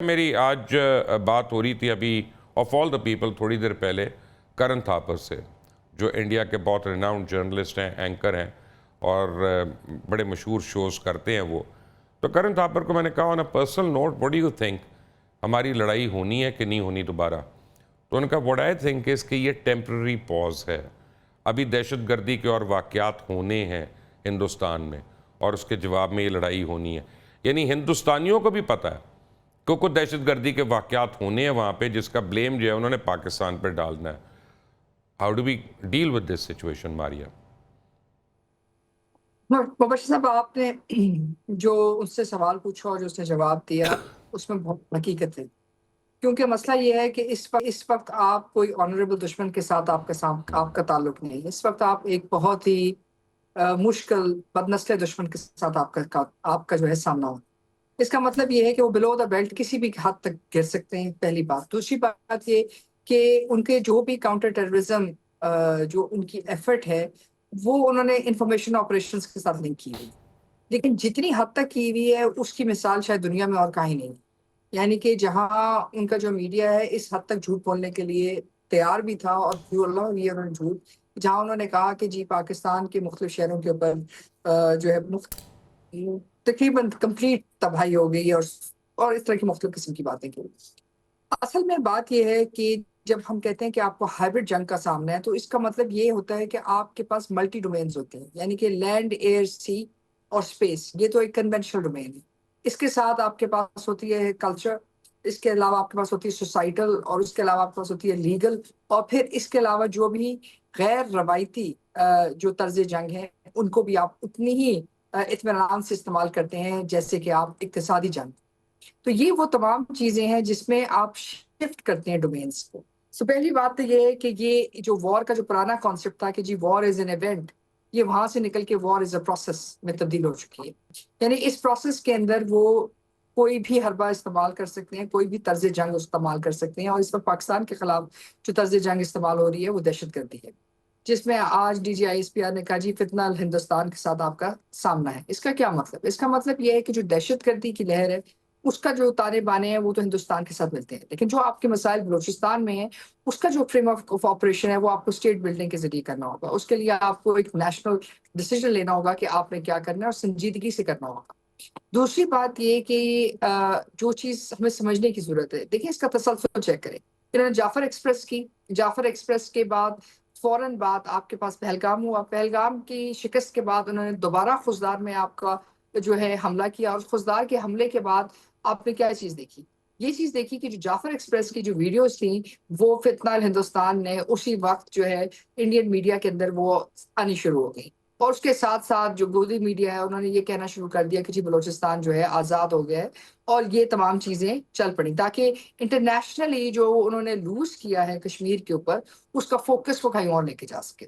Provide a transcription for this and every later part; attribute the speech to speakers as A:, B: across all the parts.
A: میری آج بات ہو رہی تھی ابھی آف آل دا پیپل تھوڑی دیر پہلے کرن تھاپر سے، جو انڈیا کے بہت ریناؤنڈ جرنلسٹ ہیں، اینکر ہیں اور بڑے مشہور شوز کرتے ہیں وہ. تو کرن تھاپر کو میں نے کہا on a personal note what do you think ہماری لڑائی ہونی ہے کہ نہیں ہونی دوبارہ؟ تو ان کا وٹ آئی تھنک اس کہ یہ ٹیمپرری پاز ہے. ابھی دہشت گردی کے اور واقعات ہونے ہیں ہندوستان میں اور اس کے جواب میں یہ لڑائی ہونی ہے. یعنی ہندوستانیوں کو بھی پتہ ہے کہ کچھ دہشت گردی کے واقعات ہونے ہیں وہاں پہ، جس کا بلیم جو ہے انہوں نے پاکستان پہ ڈالنا ہے. How do we deal with this situation Maria?
B: Mubashir صاحب، آپ نے جو اس سے سوال پوچھا اور جو اس نے جواب دیا اس میں بہت حقیقت ہے، کیونکہ مسئلہ یہ ہے کہ اس وقت آپ کوئی آنریبل دشمن کے ساتھ آپ کا تعلق نہیں ہے. اس وقت آپ ایک بہت ہی مشکل بدنسل دشمن کے ساتھ آپ کا جو ہے سامنا ہو. اس کا مطلب یہ ہے کہ وہ بلو دا بیلٹ کسی بھی حد تک گر سکتے ہیں، پہلی بات. دوسری بات یہ کہ ان کے جو بھی کاؤنٹر ٹیررزم جو ان کی ایفرٹ ہے وہ انہوں نے انفارمیشن آپریشنز کے ساتھ لنک کی ہوئی، لیکن جتنی حد تک کی ہوئی ہے اس کی مثال شاید دنیا میں اور کہیں نہیں. یعنی کہ جہاں ان کا جو میڈیا ہے اس حد تک جھوٹ بولنے کے لیے تیار بھی تھا اور انہوں نے جھوٹ، جہاں انہوں نے کہا کہ جی پاکستان کے مختلف شہروں کے اوپر جو ہے تقریباً کمپلیٹ تباہی ہو گئی اور اس طرح کی مختلف قسم کی باتیں کی. اصل میں بات یہ ہے کہ جب ہم کہتے ہیں کہ آپ کو ہائبرڈ جنگ کا سامنا ہے تو اس کا مطلب یہ ہوتا ہے کہ آپ کے پاس ملٹی ڈومینز ہوتے ہیں، یعنی کہ لینڈ، ایئر، سی اور اسپیس. یہ تو ایک کنونشنل ڈومین ہے. اس کے ساتھ آپ کے پاس ہوتی ہے کلچر، اس کے علاوہ آپ کے پاس ہوتی ہے سوسائٹل، اور اس کے علاوہ آپ کے پاس ہوتی ہے لیگل، اور پھر اس کے علاوہ جو بھی غیر روایتی جو طرز جنگ ہے ان کو بھی آپ اتنی ہی اطمینان سے استعمال کرتے ہیں جیسے کہ آپ اقتصادی جنگ. تو یہ وہ تمام چیزیں ہیں جس میں آپ شفٹ کرتے ہیں ڈومینس کو. سو پہلی بات تو یہ ہے کہ یہ جو وار کا جو پرانا کانسیپٹ تھا کہ جی وار از این ایونٹ، یہ وہاں سے نکل کے وار از اے پروسیس میں تبدیل ہو چکی ہے. یعنی اس پروسیس کے اندر وہ کوئی بھی حربہ استعمال کر سکتے ہیں، کوئی بھی طرز جنگ استعمال کر سکتے ہیں. اور اس وقت پاکستان کے خلاف جو طرز جنگ استعمال ہو رہی ہے وہ دہشت گردی ہے، جس میں آج D G I S P R نے کہا جی فتنہ ہندوستان کے ساتھ آپ کا سامنا ہے. اس کا کیا مطلب؟ اس کا مطلب یہ ہے کہ جو دہشت گردی کی لہر ہے اس کا جو تانے بانے ہیں وہ تو ہندوستان کے ساتھ ملتے ہیں، لیکن جو آپ کے مسائل بلوچستان میں ہیں اس کا جو فریم آف آپریشن ہے وہ آپ کو اسٹیٹ بلڈنگ کے ذریعے کرنا ہوگا. اس کے لیے آپ کو ایک نیشنل ڈیسیجن لینا ہوگا کہ آپ نے کیا کرنا ہے اور سنجیدگی سے کرنا ہوگا. دوسری بات یہ کہ جو چیز ہمیں سمجھنے کی ضرورت ہے، دیکھیں اس کا تسلسل چیک کریں. انہوں نے جعفر ایکسپریس کی، جعفر ایکسپریس کے بعد فوراً بعد آپ کے پاس پہلگام ہوا. پہلگام کی شکست کے بعد انہوں نے دوبارہ خزدار میں آپ کا جو ہے حملہ کیا، اور خزدار کے حملے کے بعد آپ نے کیا چیز دیکھی؟ یہ چیز دیکھی کہ جو جعفر ایکسپریس کی جو ویڈیوز تھیں وہ فتنہ ہندوستان نے اسی وقت جو ہے انڈین میڈیا کے اندر وہ آنی شروع ہو گئی. اور اس کے ساتھ ساتھ جو گودی میڈیا ہے انہوں نے یہ کہنا شروع کر دیا کہ جی بلوچستان جو ہے آزاد ہو گیا ہے، اور یہ تمام چیزیں چل پڑیں تاکہ انٹرنیشنلی جو انہوں نے لوز کیا ہے کشمیر کے اوپر اس کا فوکس وہ کہیں اور لے کے جا سکے.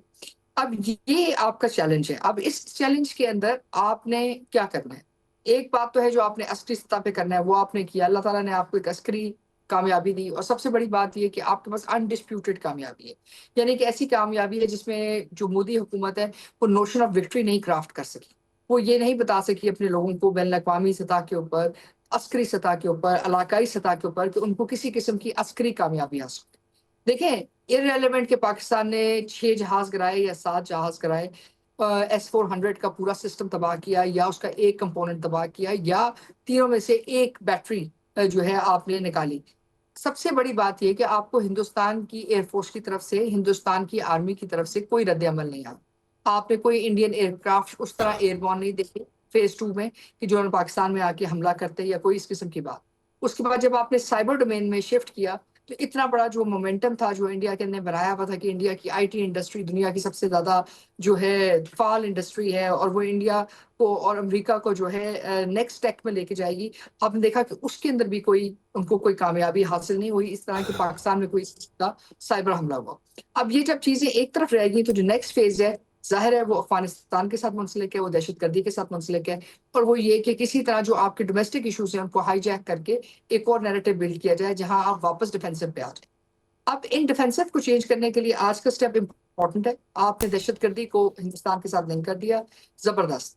B: اب یہ آپ کا چیلنج ہے. اب اس چیلنج کے اندر آپ نے کیا کرنا ہے؟ ایک بات تو ہے جو آپ نے عسکری سطح پہ کرنا ہے وہ آپ نے کیا، اللہ تعالیٰ نے آپ کو ایک عسکری کامیابی دی، اور سب سے بڑی بات یہ کہ آپ کے پاس انڈسپیوٹڈ کامیابی ہے. یعنی کہ ایسی کامیابی ہے جس میں جو مودی حکومت ہے وہ نوشن آف وکٹری نہیں کرافٹ کر سکی. وہ یہ نہیں بتا سکی اپنے لوگوں کو بین الاقوامی سطح کے اوپر، عسکری سطح کے اوپر، علاقائی سطح کے اوپر کہ ان کو کسی قسم کی عسکری کامیابی حاصل. دیکھیں ارریلیونٹ کہ پاکستان نے 6 جہاز گرائے یا 7 جہاز گرائے، S-400 کا پورا سسٹم تباہ کیا، یا اس کا ایک کمپوننٹ تباہ کیا، یا تینوں میں سے ایک بیٹری جو ہے آپ نے نکالی. سب سے بڑی بات یہ کہ آپ کو ہندوستان کی ایئر فورس کی طرف سے، ہندوستان کی آرمی کی طرف سے کوئی رد عمل نہیں آیا. آپ نے کوئی انڈین ایئر کرافٹ اس طرح ایئر بورن نہیں دیکھے فیز 2 میں کہ جو پاکستان میں آ کے حملہ کرتے یا کوئی اس قسم کی بات. اس کے بعد جب آپ نے سائبر ڈومین میں شفٹ کیا تو اتنا بڑا جو مومنٹم تھا جو انڈیا کے اندر بنایا ہوا تھا کہ انڈیا کی آئی ٹی انڈسٹری دنیا کی سب سے زیادہ جو ہے فعال انڈسٹری ہے، اور وہ انڈیا کو اور امریکہ کو جو ہے نیکسٹ اسٹیپ میں لے کے جائے گی. آپ نے دیکھا کہ اس کے اندر بھی ان کو کوئی کامیابی حاصل نہیں ہوئی، اس طرح کہ پاکستان میں کوئی اس کا سائبر حملہ ہوا. اب یہ جب چیزیں ایک طرف رہ گئی تو جو نیکسٹ فیز ہے ظاہر ہے وہ افغانستان کے ساتھ منسلک ہے، وہ دہشت گردی کے ساتھ منسلک ہے، اور وہ یہ کہ کسی طرح جو آپ کے ڈومیسٹک ایشوز ہیں ان کو ہائی جیک کر کے ایک اور نیریٹو بلڈ کیا جائے جہاں آپ واپس ڈیفینسو پہ آ جائیں. اب ان ڈیفینسو کو چینج کرنے کے لیے آج کا سٹیپ امپورٹنٹ ہے. آپ نے دہشت گردی کو ہندوستان کے ساتھ لنک کر دیا، زبردست.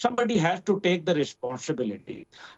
C: Somebody has to take the responsibility.